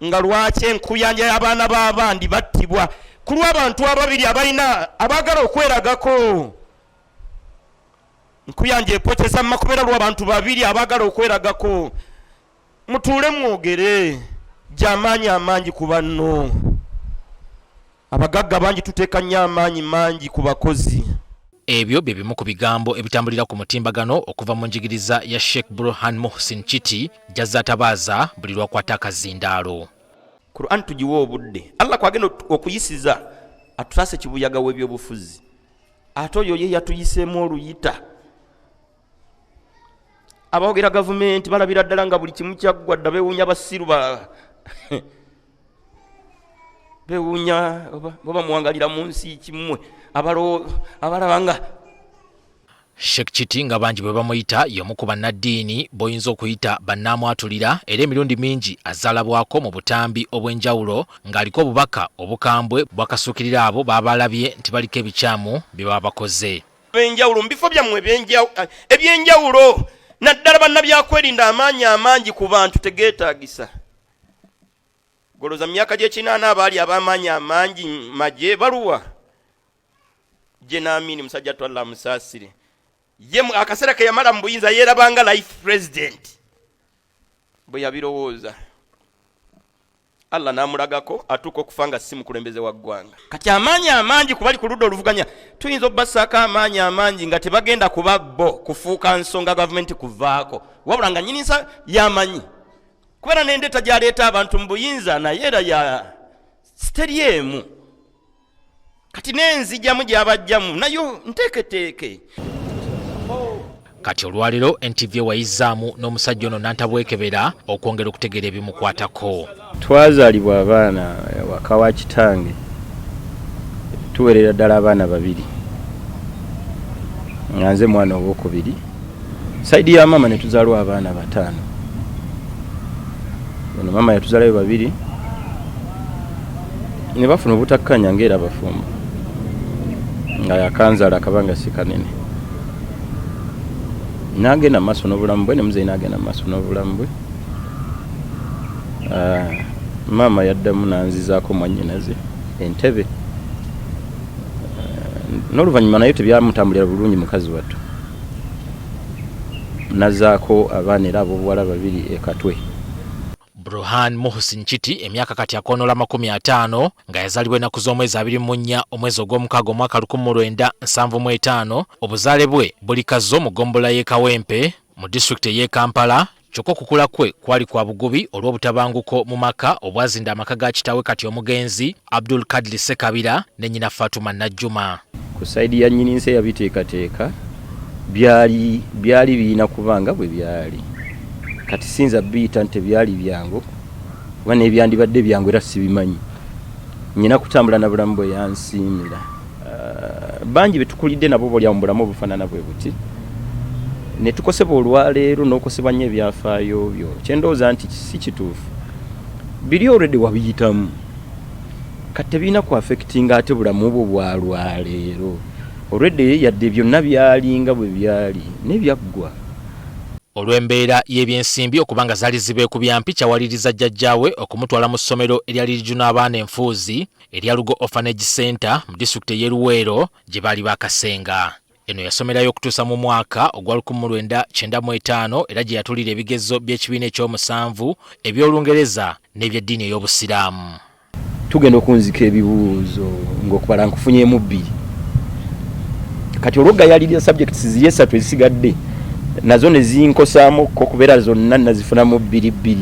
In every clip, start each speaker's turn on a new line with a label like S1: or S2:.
S1: nga lwaki enkuyanja y'abaana b'abandi battibwa ku lw'abantu ababiri abalina abaagala okweragako. Nkuyanja epokyesa mu makomera lw'abantu babiri abaagala okweragako. Mutuule mwogere gy'amaanyi amangi ku banno. Abagagga bangi tuteeka nnyo amaanyi mangi ku bakozi.
S2: Ebyo bye bimu ku bigambo ebitambulira ku mutimbagano okuva mu njigiriza ya Sheikh Burhan Muhsin Chiti jazza tabaaza buli lwakwata akazindaalo.
S1: Quran tugiwa obudde. Allah kwagenda okuyisiza atutaase kibuyaga w'ebyobufuzi. Ate oyo ye yatuyiseemu oluyita. Abaogera gavumenti balabira ddala nga buli kimu kyaggwadda beewuunya basiru bewuunya oba muwangalira mu nsi kimwe abalaba nga
S2: Sheikh Chiti nga bangi bwe bamuyita y'omu ku bannaddiini boyinza okuyita bannaamwatulira era emirundi mingi azaalabwako mu butambi obw'enjawulo ng'aliko obubaka obukambwe bwakasuukirira abo baabalabye nti baliko ebikyamu bye baba bakoze.
S1: B'enjawulo mu bifo byammwe eby'enjawulo naddala bannabyakwerinda amaanyi amangi ku bantu tegeetaagisa. Goloza myaka gy'ekinaana abaali ab'amaanyi amangi magye baluwa gye n'amini musajja twalla musaasire ye akaseera ke yamala mu buyinza yeerabanga life president bwe yabirowooza Allah n'amulagako atuuka okufa nga si mukulembeze wa ggwanga. Kati amaanyi amangi ku bali ku ludda oluvuganya tuyinza obbasaako amaanyi amangi nga tebagenda kuba bo kufuuka nsonga gavumenti kuvaako wabula nga nnyinisa yamanyi kubera n'endeeta gy'aleeta abantu mu buyinza naye era ya siteriyemu kati n'enzijjamu gy'abajjamu nayo nteeketeeke.
S2: Kati olwaliro NTV wayizzaamu n'omusajja ono n'antabwekebera okwongera okutegeera ebimukwatako.
S3: Twazaalibwa abaana waka wa kitange tuwerera ddala abaana babiri nga nze mwana owokubiri saidi ya mama ne tuzaalwa abaana bataano. Ono mama yatuzaalayo babiri ne bafuna obutakkanya ng'era bafumba nga yakanzaala akabanga si kanene n'agenda maaso n'obulamu bwe ne muzeyi n'agenda maaso n'obulamu bwe. Mama yaddamu n'anzizaako mwannyinaze entebe n'oluvannyuma naye tebyamutambulira bulungi mukazi wattu nazzaako abaana era ab'obuwala babiri e Katwe.
S2: Burhan Muhsin Chiti emyaka kati akonola 50 nga yazalibwa ennaku z'omwezi 24 omwezi ogw'omukaaga omwaka 1975. Obuzaale bwe buli kazo mu gombola y'e Kawempe mu disitulikiti y'e Kampala. Kyokka okukula kwe kwali kwa bugubi olw'obutabanguko mu maka obwazinda amaka ga kitaawe kati omugenzi Abdul Kadri Sekabira ne nnyina Fatuma Najjuma.
S3: Ku sayidi ya nnyini nsi eyabiteekateeka byali birina kubanga bwe byali kati sinza biyita nti byali byangu kuba n'ebyandibadde byangu era sibimanyi nnyina kutambula na bulamu bwe yansiimira. Bangi betukulidde nabo bolya mu bulamu obufaanana bwe buti ne tukosebwa olwaleero n'okosebwa nnyo ebyafaayo byo kyendowooza nti si kituufu biri already wabiyitamu kati tebirina ku affectinga ate bulamu bwo bwa lwaleero already yadde byonna byalinga bwe byali nebyaggwa.
S2: Olw'embeera y'ebyensimbi okubanga zaali zibeekubya mpi kyawaliriza jjajjaawe okumutwala mu ssomero eryali lijuna abaana enfuuzi erya Lugo Orphanage Center mu disitulikiti y'e Luweero gye baali baakasenga. Eno yasomerayo okutuusa mu mwaka ogwa 1995 era gye yatulira ebigezo by'ekibiina eky'omusanvu eby'Olungereza n'ebyeddiini ey'Obusiraamu.
S3: Tugenda okunzika ebibuuzo ng'okubala nkufunyeemu 2 kati olw'ogayalirira subjects ziye 3 ezisigadde nazo ne zinkosaamu ko kubeera zonna nazifunamu 2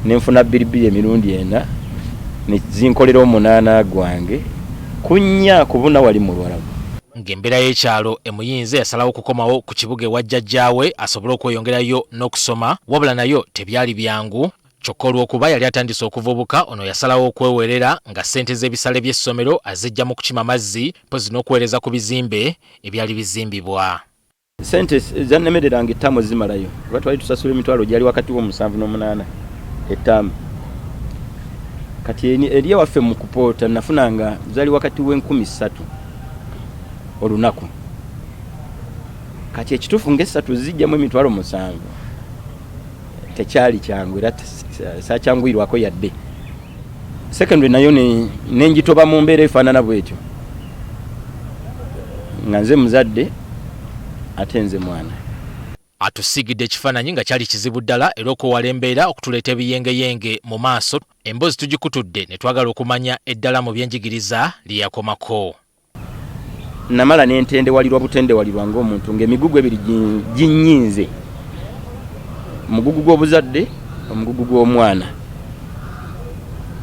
S3: nenfuna 2 emirundi 4 ne zinkolera 8 gwange kunnya kubuna wali mu Lwarabu.
S2: Ng'embeera y'ekyalo emuyinze yasalawo okukomawo ku kibuga ewa jjajjaawe asobole okweyongerayo n'okusoma wabula nayo tebyali byangu. Kyokka olw'okuba yali atandise okuvubuka ono yasalawo okwewerera nga ssente z'ebisale by'essomero azijja mu kukima mazzi mpozi n'okuweereza ku bizimbe ebyali bizimbibwa.
S3: Sente zannemereranga ettaamu zimalayo kuba twali tusasula emitwalo gyali wakati w'7 n'8 ettaamu kati eri ewaffe mu kupoota nafunanga zali wakati w'13 olunaku kati ekituufu ng'essatu zijjamu emitwalo 7 tekyali kyangu era sakyangwirwako yadde. Secondary nayo nenjitoba mu mbeera efaanana bwetyo nga nze muzadde ate nze mwana.
S2: Atusigidde ekifaananyi nga kyali kizibu ddala era okuwala embeera okutuleeta ebiyengeyenge mu maaso. Emboozi tugikutudde ne twagala okumanya eddala mu byenjigiriza lye yakomako.
S3: Namala n'entendewalirwa butendewalirwa ng'omuntu ng'emigugu ebiri ginyinze, omugugu gw'obuzadde, omugugu gw'omwana.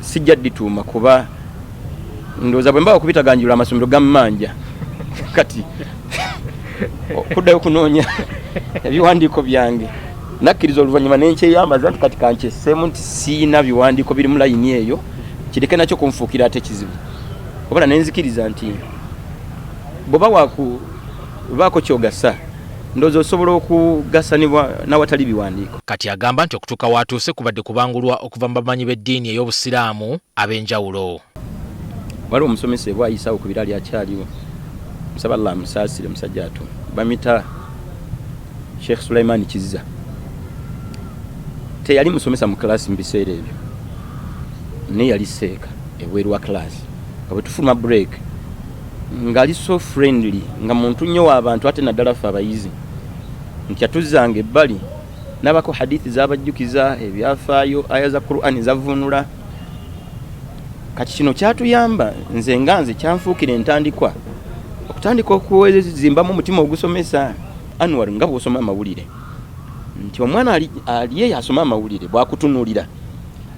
S3: Sijja ddituuma kuba ndowooza bwe mbawo kubitaganjirwa amasomero gammanja kati okuddayo kunoonya ebiwandiiko byange nakkiriza oluvannyuma nenkyeyambaza nti kati kankyesseemu nti siina biwandiiko biri mu layini eyo kireke nakyo kunfuukira ate kizibu. Wabula nenzikiriza nti bw'oba waakubaako ky'ogasa ndowooza osobola okugasa n'awatali biwandiiko.
S2: Kati agamba nti okutuuka watuuse kubadde kubangulwa okuva mu bamanyi b'eddiini ey'obusiraamu ab'enjawulo.
S3: Waliwo omusomesa bw'ayisaawo ku biraali akyaliwo, musaba Allah amusaasire musajja atu, bamita Sheikh Sulaiman Kiziza. Teyali musomesa mu class mu biseera ebyo, naye yali seeka ebweru wa class nga bwe tufuluma break ngali so friendly nga muntu nnyo w'abantu ate naddala ffe abayizi nti yatuzzanga ebbali n'abako hadithi z'abajjukiza ebyafaayo aya za Qur'ani zavunula. Kati kino kyatuyamba nze nganze kyanfuukira entandikwa okutandika okuwezimbamu omutima ogusomesa. Anwar nga bw'osoma amawulire nti omwana ali eyo asoma amawulire bw'akutunuulira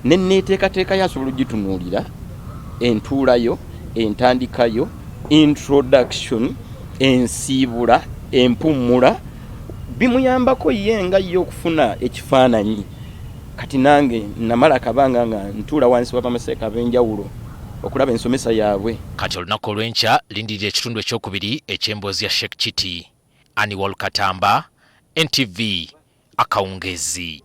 S3: ne neeteekateekayo asobola ogitunuulira entuulayo, entandikayo, introduction, ensiibula, empummula, bimuyambako ye nga ye okufuna ekifaananyi. Kati nange namala akabanga nga ntuula wansi wa bamaseeka ab'enjawulo okulaba ensomesa yaabwe.
S2: Kati olunaku olw'enkya lindirira ekitundu ekyokubiri eky'emboozi ya Sheikh Chiti. Aniwal Katamba, NTV, Akawungezi.